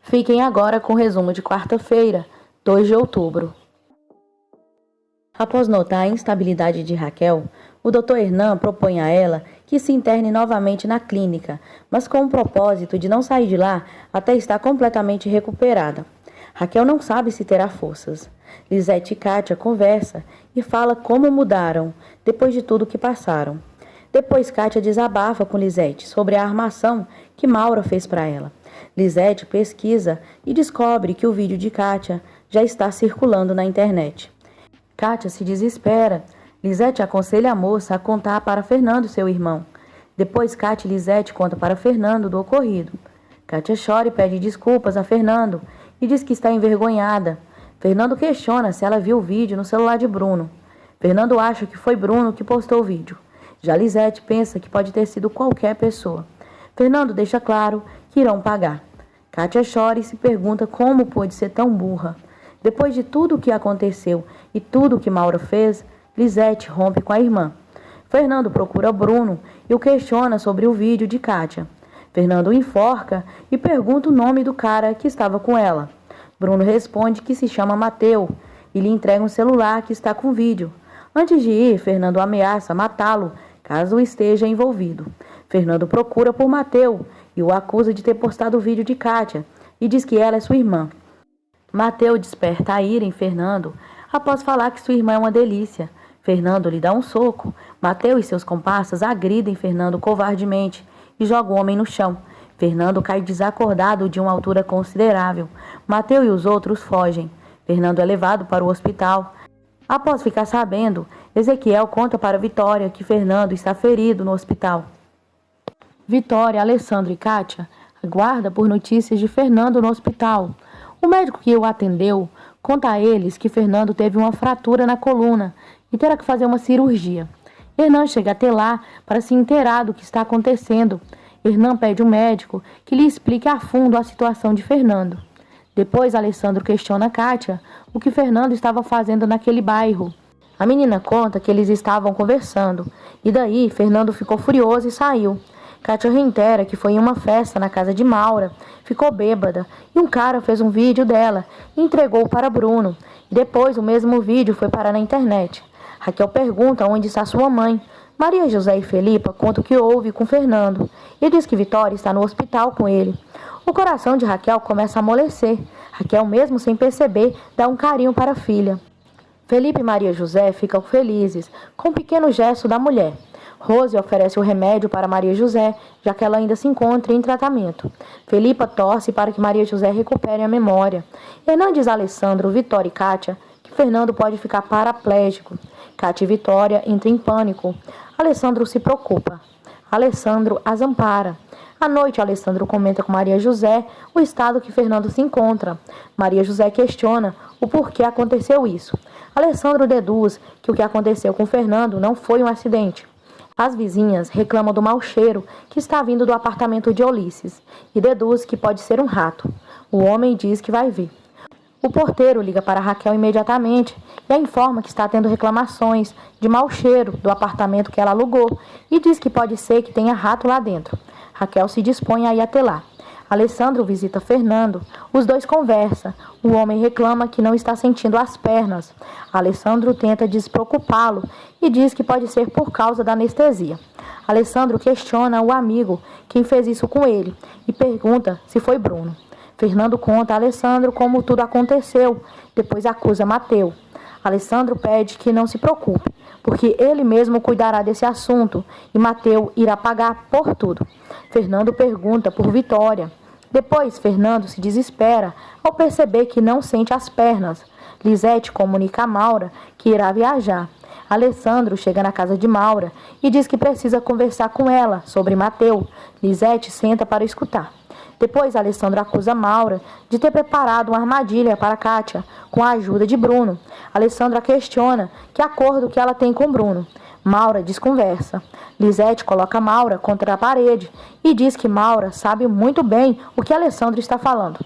Fiquem agora com o resumo de quarta-feira, 2 de outubro. Após notar a instabilidade de Raquel, o Dr. Hernan propõe a ela que se interne novamente na clínica, mas com o propósito de não sair de lá até estar completamente recuperada. Raquel não sabe se terá forças. Lisete e Kátia conversam e fala como mudaram depois de tudo que passaram. Depois Kátia desabafa com Lisete sobre a armação que Maura fez para ela. Lisete pesquisa e descobre que o vídeo de Kátia já está circulando na internet. Kátia se desespera. Lisete aconselha a moça a contar para Fernando, seu irmão. Depois Kátia e Lisete contam para Fernando do ocorrido. Kátia chora e pede desculpas a Fernando e diz que está envergonhada. Fernando questiona se ela viu o vídeo no celular de Bruno. Fernando acha que foi Bruno que postou o vídeo. Já Lisete pensa que pode ter sido qualquer pessoa. Fernando deixa claro que irão pagar. Kátia chora e se pergunta como pôde ser tão burra. Depois de tudo o que aconteceu e tudo o que Maura fez, Lisete rompe com a irmã. Fernando procura Bruno e o questiona sobre o vídeo de Kátia. Fernando o enforca e pergunta o nome do cara que estava com ela. Bruno responde que se chama Mateu e lhe entrega um celular que está com vídeo. Antes de ir, Fernando ameaça matá-lo caso esteja envolvido. Fernando procura por Mateu e o acusa de ter postado o vídeo de Kátia e diz que ela é sua irmã. Mateu desperta a ira em Fernando após falar que sua irmã é uma delícia. Fernando lhe dá um soco. Mateu e seus comparsas agridem Fernando covardemente e jogam o homem no chão. Fernando cai desacordado de uma altura considerável. Mateu e os outros fogem. Fernando é levado para o hospital. Após ficar sabendo, Ezequiel conta para Vitória que Fernando está ferido no hospital. Vitória, Alessandro e Kátia aguardam por notícias de Fernando no hospital. O médico que o atendeu conta a eles que Fernando teve uma fratura na coluna e terá que fazer uma cirurgia. Hernan chega até lá para se inteirar do que está acontecendo. Hernan pede ao médico que lhe explique a fundo a situação de Fernando. Depois, Alessandro questiona Kátia o que Fernando estava fazendo naquele bairro. A menina conta que eles estavam conversando, e daí Fernando ficou furioso e saiu. Kátia reitera que foi em uma festa na casa de Maura, ficou bêbada, e um cara fez um vídeo dela e entregou para Bruno. Depois, o mesmo vídeo foi parar na internet. Raquel pergunta onde está sua mãe. Maria José e Felipa contam o que houve com Fernando e diz que Vitória está no hospital com ele. O coração de Raquel começa a amolecer. Raquel, mesmo sem perceber, dá um carinho para a filha. Felipe e Maria José ficam felizes com um pequeno gesto da mulher. Rose oferece o remédio para Maria José, já que ela ainda se encontra em tratamento. Felipa torce para que Maria José recupere a memória. Hernan diz a Alessandro, Vitória e Kátia que Fernando pode ficar paraplégico. Kátia e Vitória entram em pânico. Alessandro se preocupa. Alessandro as ampara. À noite, Alessandro comenta com Maria José o estado que Fernando se encontra. Maria José questiona o porquê aconteceu isso. Alessandro deduz que o que aconteceu com Fernando não foi um acidente. As vizinhas reclamam do mau cheiro que está vindo do apartamento de Ulisses e deduz que pode ser um rato. O homem diz que vai vir. O porteiro liga para Raquel imediatamente e a informa que está tendo reclamações de mau cheiro do apartamento que ela alugou e diz que pode ser que tenha rato lá dentro. Raquel se dispõe a ir até lá. Alessandro visita Fernando. Os dois conversam. O homem reclama que não está sentindo as pernas. Alessandro tenta despreocupá-lo e diz que pode ser por causa da anestesia. Alessandro questiona o amigo quem fez isso com ele e pergunta se foi Bruno. Fernando conta a Alessandro como tudo aconteceu, depois acusa Mateu. Alessandro pede que não se preocupe, porque ele mesmo cuidará desse assunto e Mateu irá pagar por tudo. Fernando pergunta por Vitória. Depois, Fernando se desespera ao perceber que não sente as pernas. Lisete comunica a Maura que irá viajar. Alessandro chega na casa de Maura e diz que precisa conversar com ela sobre Mateu. Lisete senta para escutar. Depois, Alessandro acusa Maura de ter preparado uma armadilha para Kátia, com a ajuda de Bruno. Alessandro a questiona que acordo que ela tem com Bruno. Maura desconversa. Lisete coloca Maura contra a parede e diz que Maura sabe muito bem o que Alessandro está falando.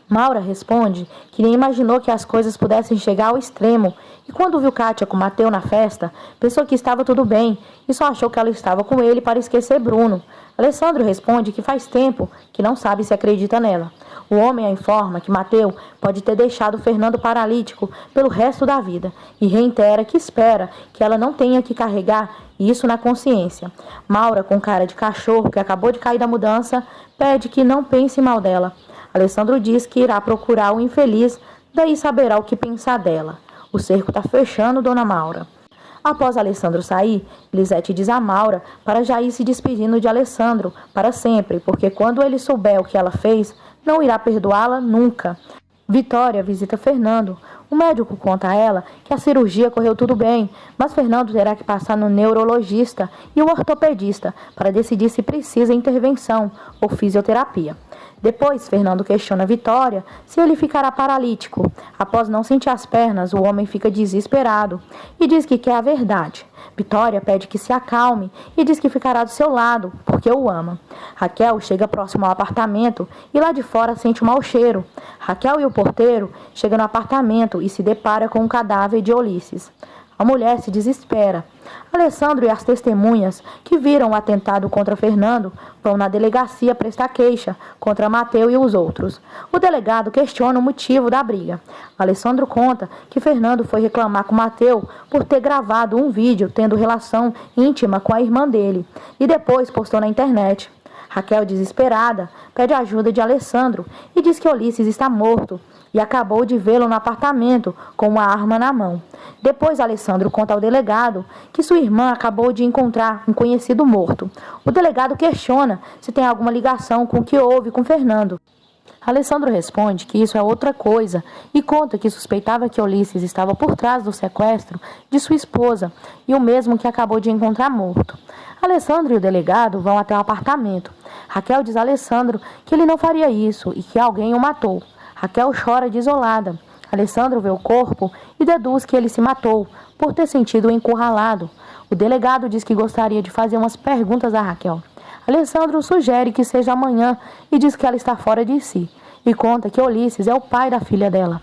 Maura responde que nem imaginou que as coisas pudessem chegar ao extremo e quando viu Kátia com Mateu na festa, pensou que estava tudo bem e só achou que ela estava com ele para esquecer Bruno. Alessandro responde que faz tempo que não sabe se acredita nela. O homem a informa que Mateu pode ter deixado Fernando paralítico pelo resto da vida e reitera que espera que ela não tenha que carregar isso na consciência. Maura, com cara de cachorro que acabou de cair da mudança, pede que não pense mal dela. Alessandro diz que irá procurar o infeliz, daí saberá o que pensar dela. O cerco está fechando, dona Maura. Após Alessandro sair, Lisete diz a Maura para já ir se despedindo de Alessandro para sempre, porque quando ele souber o que ela fez, não irá perdoá-la nunca. Vitória visita Fernando. O médico conta a ela que a cirurgia correu tudo bem, mas Fernando terá que passar no neurologista e o ortopedista para decidir se precisa intervenção ou fisioterapia. Depois, Fernando questiona Vitória se ele ficará paralítico. Após não sentir as pernas, o homem fica desesperado e diz que quer a verdade. Vitória pede que se acalme e diz que ficará do seu lado, porque o ama. Raquel chega próximo ao apartamento e lá de fora sente um mau cheiro. Raquel e o porteiro chegam no apartamento e se depara com o cadáver de Ulisses. A mulher se desespera. Alessandro e as testemunhas que viram o atentado contra Fernando vão na delegacia prestar queixa contra Mateu e os outros. O delegado questiona o motivo da briga. Alessandro conta que Fernando foi reclamar com Mateu por ter gravado um vídeo tendo relação íntima com a irmã dele e depois postou na internet. Raquel, desesperada, pede ajuda de Alessandro e diz que Ulisses está morto e acabou de vê-lo no apartamento com uma arma na mão. Depois, Alessandro conta ao delegado que sua irmã acabou de encontrar um conhecido morto. O delegado questiona se tem alguma ligação com o que houve com Fernando. Alessandro responde que isso é outra coisa e conta que suspeitava que Ulisses estava por trás do sequestro de sua esposa e o mesmo que acabou de encontrar morto. Alessandro e o delegado vão até o apartamento. Raquel diz a Alessandro que ele não faria isso e que alguém o matou. Raquel chora desolada. Alessandro vê o corpo e deduz que ele se matou por ter sentido encurralado. O delegado diz que gostaria de fazer umas perguntas a Raquel. Alessandro sugere que seja amanhã e diz que ela está fora de si. E conta que Ulisses é o pai da filha dela.